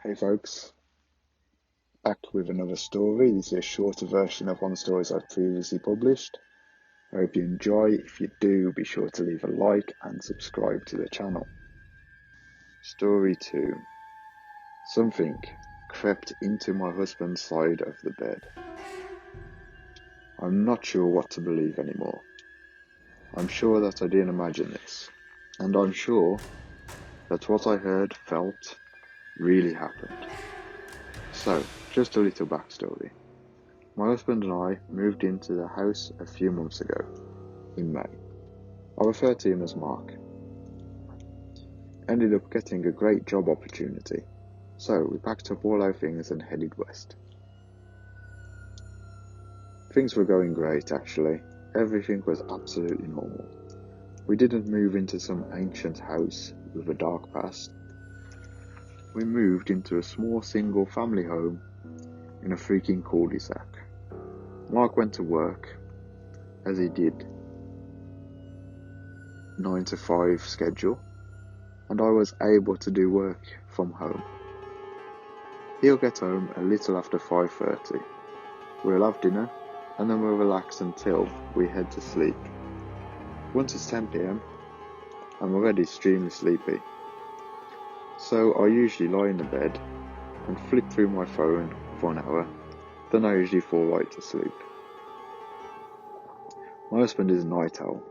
Hey folks, back with another story. This is a shorter version of one of the stories I've previously published. I hope you enjoy. If you do, be sure to leave a like and subscribe to the channel. Story 2. Something crept into my husband's side of the bed. I'm not sure what to believe anymore. I'm sure that I didn't imagine this, and I'm sure that what I heard, felt, really happened. So, just a little backstory. My husband and I moved into the house a few months ago, in May. I refer to him as Mark. Ended up getting a great job opportunity, so we packed up all our things and headed west. Things were going great actually, everything was absolutely normal. We didn't move into some ancient house with a dark past. We moved into a small single family home in a freaking cul-de-sac. Mark went to work, as he did, 9 to 5 schedule, and I was able to do work from home. He'll get home a little after 5:30. We'll have dinner, and then we'll relax until we head to sleep. Once it's 10 p.m, I'm already extremely sleepy. So I usually lie in the bed and flick through my phone for an hour, then I usually fall right to sleep. My husband is a night owl.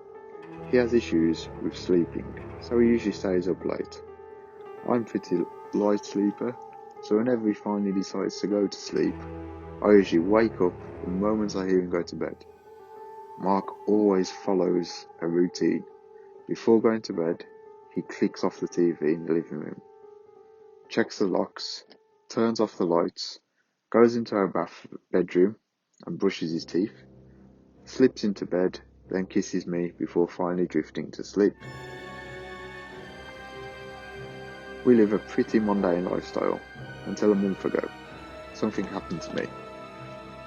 He has issues with sleeping, so he usually stays up late. I'm pretty light sleeper, so whenever he finally decides to go to sleep, I usually wake up the moment I hear him go to bed. Mark always follows a routine. Before going to bed, he clicks off the TV in the living room, checks the locks, turns off the lights, goes into our bedroom and brushes his teeth, slips into bed, then kisses me before finally drifting to sleep. We live a pretty mundane lifestyle until a month ago. Something happened to me.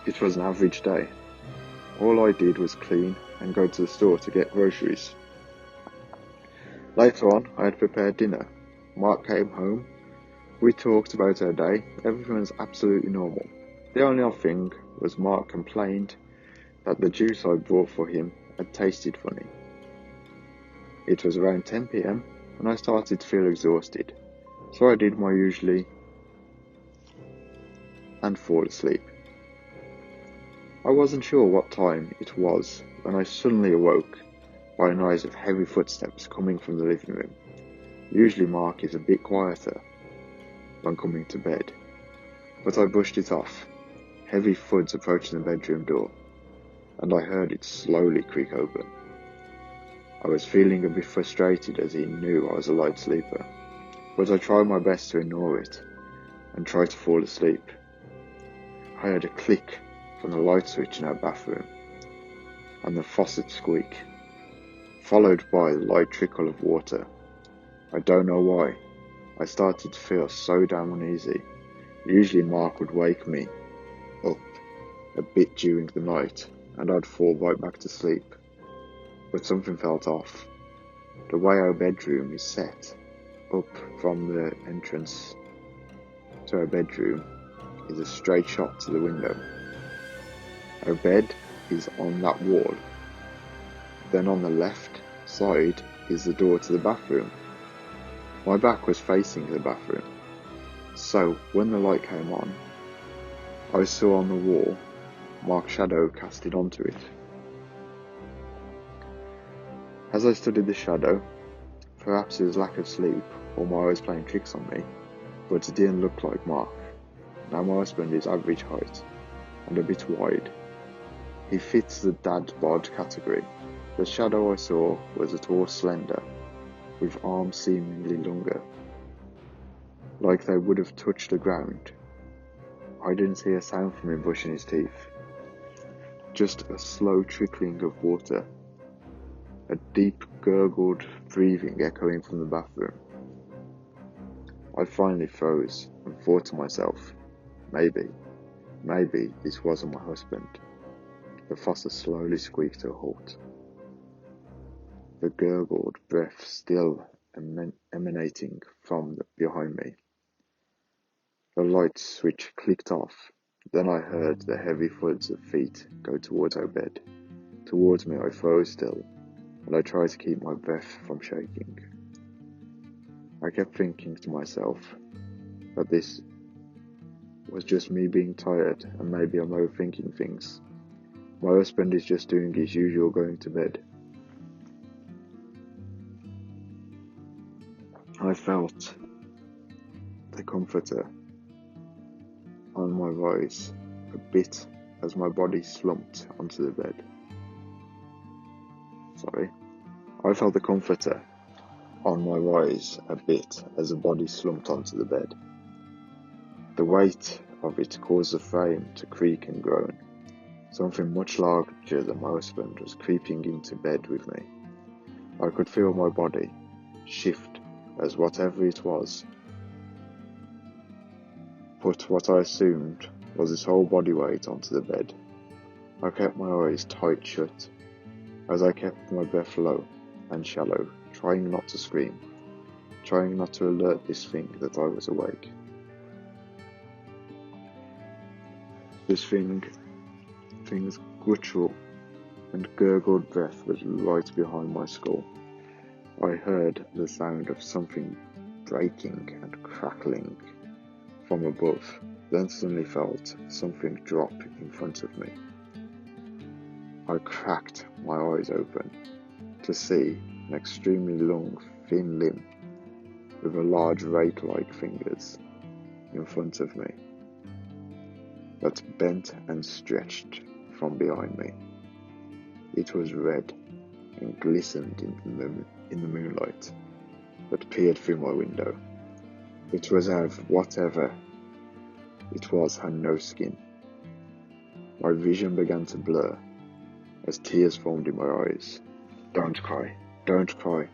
It was an average day. All I did was clean and go to the store to get groceries. Later on, I had prepared dinner. Mark came home. We talked about our day. Everything was absolutely normal. The only odd thing was Mark complained that the juice I brought for him had tasted funny. It was around 10 p.m. and I started to feel exhausted, so I did my usually and fall asleep. I wasn't sure what time it was when I suddenly awoke by a noise of heavy footsteps coming from the living room. Usually Mark is a bit quieter when coming to bed, but I brushed it off. Heavy thuds approaching the bedroom door, and I heard it slowly creak open. I was feeling a bit frustrated as he knew I was a light sleeper, but I tried my best to ignore it and try to fall asleep. I heard a click from the light switch in our bathroom and the faucet squeak, followed by the light trickle of water. I don't know why. I started to feel so damn uneasy. Usually Mark would wake me up a bit during the night and I'd fall right back to sleep. But something felt off. The way our bedroom is set up from the entrance to our bedroom is a straight shot to the window. Our bed is on that wall. Then on the left side is the door to the bathroom. My back was facing the bathroom, so when the light came on, I saw on the wall Mark's shadow casted onto it. As I studied the shadow, perhaps it was lack of sleep or my eyes playing tricks on me, but it didn't look like Mark. Now my husband is average height and a bit wide. He fits the dad bod category. The shadow I saw was a tall slender, with arms seemingly longer, like they would have touched the ground. I didn't hear a sound from him brushing his teeth, just a slow trickling of water, a deep gurgled breathing echoing from the bathroom. I finally froze and thought to myself, maybe this wasn't my husband. The faucet slowly squeaked to a halt, the gurgled breath still emanating from behind me. The light switch clicked off. Then I heard the heavy thuds of feet go towards our bed. Towards me, I froze still, and I tried to keep my breath from shaking. I kept thinking to myself that this was just me being tired and maybe I'm overthinking things. My husband is just doing his usual going to bed. I felt the comforter on my rise a bit as my body slumped onto the bed. I felt the comforter on my rise a bit as the body slumped onto the bed. The weight of it caused the frame to creak and groan. Something much larger than my husband was creeping into bed with me. I could feel my body shift as whatever it was put what I assumed was his whole body weight onto the bed. I kept my eyes tight shut as I kept my breath low and shallow, trying not to scream, trying not to alert this thing that I was awake. This thing's guttural and gurgled breath was right behind my skull. I heard the sound of something breaking and crackling from above, then suddenly felt something drop in front of me. I cracked my eyes open to see an extremely long, thin limb with a large rake-like fingers in front of me that bent and stretched from behind me. It was red and glistened in the moonlight that peered through my window. It was as if whatever it was had no skin. My vision began to blur as tears formed in my eyes. Don't cry, don't cry,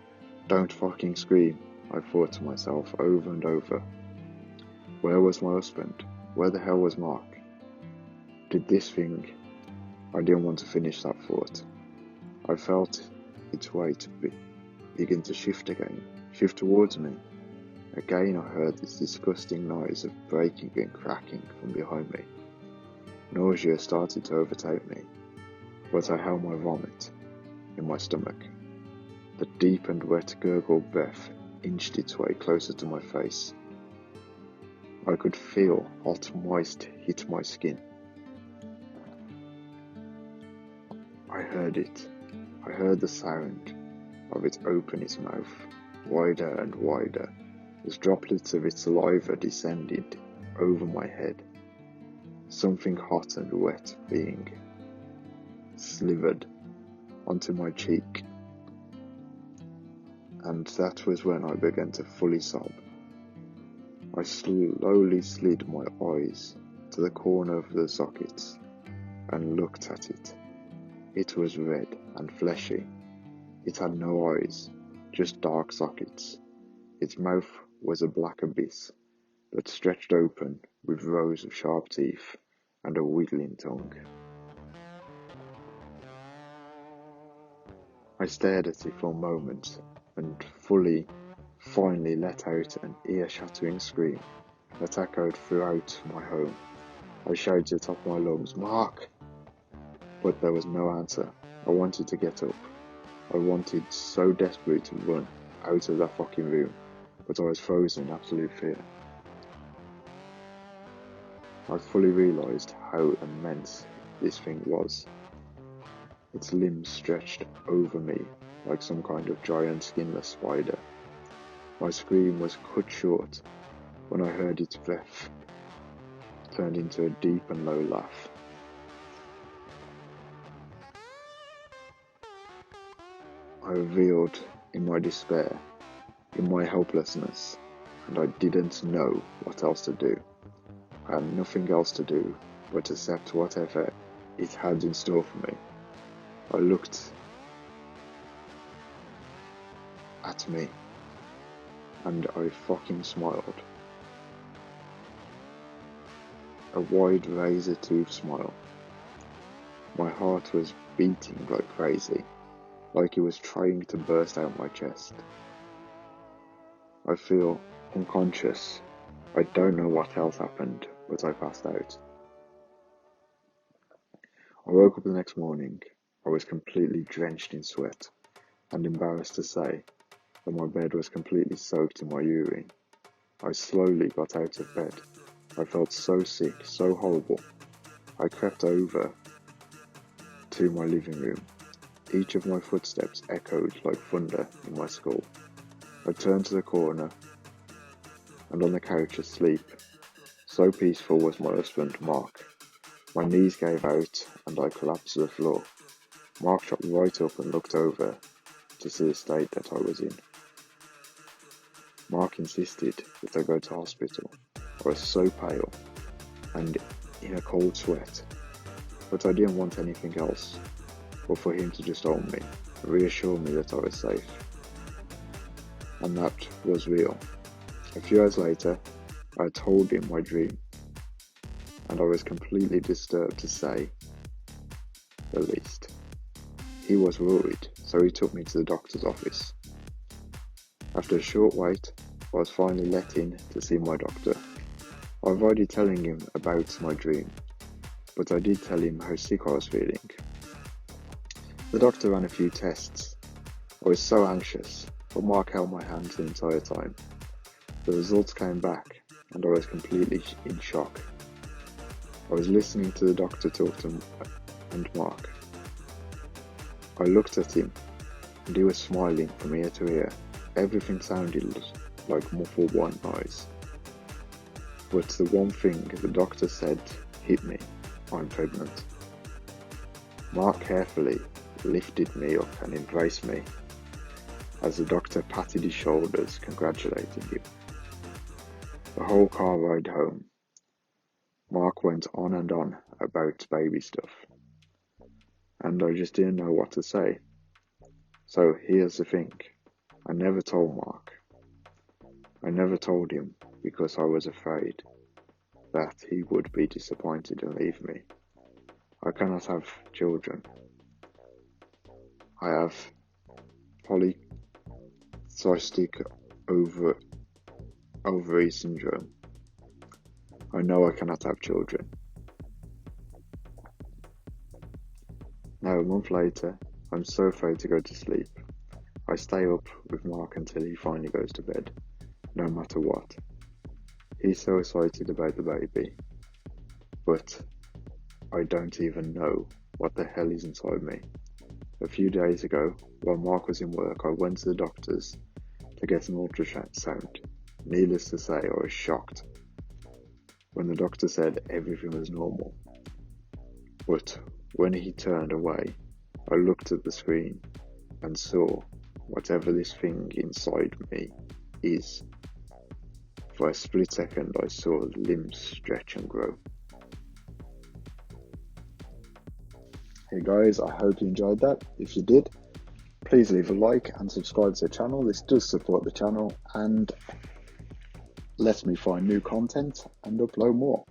don't fucking scream, I thought to myself over and over. Where was my husband? Where the hell was Mark? Did this thing? I didn't want to finish that thought. I felt its weight begin to shift again, shift towards me. Again I heard this disgusting noise of breaking and cracking from behind me. Nausea started to overtake me, but I held my vomit in my stomach. The deep and wet gurgled breath inched its way closer to my face. I could feel hot moist hit my skin. I heard it. I heard the sound of it open its mouth, wider and wider, as droplets of its saliva descended over my head. Something hot and wet being slivered onto my cheek, and that was when I began to fully sob. I slowly slid my eyes to the corner of the sockets and looked at it. It was red and fleshy. It had no eyes, just dark sockets. Its mouth was a black abyss that stretched open with rows of sharp teeth and a wiggling tongue. I stared at it for a moment and finally let out an ear-shattering scream that echoed throughout my home. I shouted at the top of my lungs, Mark! But there was no answer. I wanted to get up. I wanted so desperately to run out of that fucking room, but I was frozen in absolute fear. I fully realised how immense this thing was. Its limbs stretched over me like some kind of giant skinless spider. My scream was cut short when I heard its breath turned into a deep and low laugh. I revealed in my despair, in my helplessness, and I didn't know what else to do. I had nothing else to do but accept whatever it had in store for me. I looked at me and I fucking smiled. A wide razor-tooth smile. My heart was beating like crazy, like it was trying to burst out my chest. I feel unconscious. I don't know what else happened, but I passed out. I woke up the next morning. I was completely drenched in sweat, and embarrassed to say that my bed was completely soaked in my urine. I slowly got out of bed. I felt so sick, so horrible. I crept over to my living room. Each of my footsteps echoed like thunder in my skull. I turned to the corner, and on the couch asleep, so peaceful was my husband, Mark. My knees gave out, and I collapsed to the floor. Mark shot right up and looked over to see the state that I was in. Mark insisted that I go to hospital. I was so pale and in a cold sweat, but I didn't want anything else but for him to just hold me, reassure me that I was safe. And that was real. A few hours later, I told him my dream, and I was completely disturbed, to say the least. He was worried, so he took me to the doctor's office. After a short wait, I was finally let in to see my doctor. I avoided telling him about my dream, but I did tell him how sick I was feeling. The doctor ran a few tests. I was so anxious, but Mark held my hand the entire time. The results came back, and I was completely in shock. I was listening to the doctor talk to and Mark. I looked at him, and he was smiling from ear to ear. Everything sounded like muffled white noise. But the one thing the doctor said hit me: I'm pregnant. Mark carefully lifted me up and embraced me as the doctor patted his shoulders, congratulating him. The whole car ride home, Mark went on and on about baby stuff, and I just didn't know what to say. So here's the thing, I never told Mark. I never told him because I was afraid that he would be disappointed and leave me. I cannot have children. I have polycystic ovary syndrome. I know I cannot have children. Now, a month later, I'm so afraid to go to sleep. I stay up with Mark until he finally goes to bed, no matter what. He's so excited about the baby, but I don't even know what the hell is inside me. A few days ago, while Mark was in work, I went to the doctor's to get an ultrasound. Needless to say, I was shocked when the doctor said everything was normal. But when he turned away, I looked at the screen and saw whatever this thing inside me is. For a split second, I saw the limbs stretch and grow. Hey guys, I hope you enjoyed that. If you did, please leave a like and subscribe to the channel. This does support the channel and lets me find new content and upload more.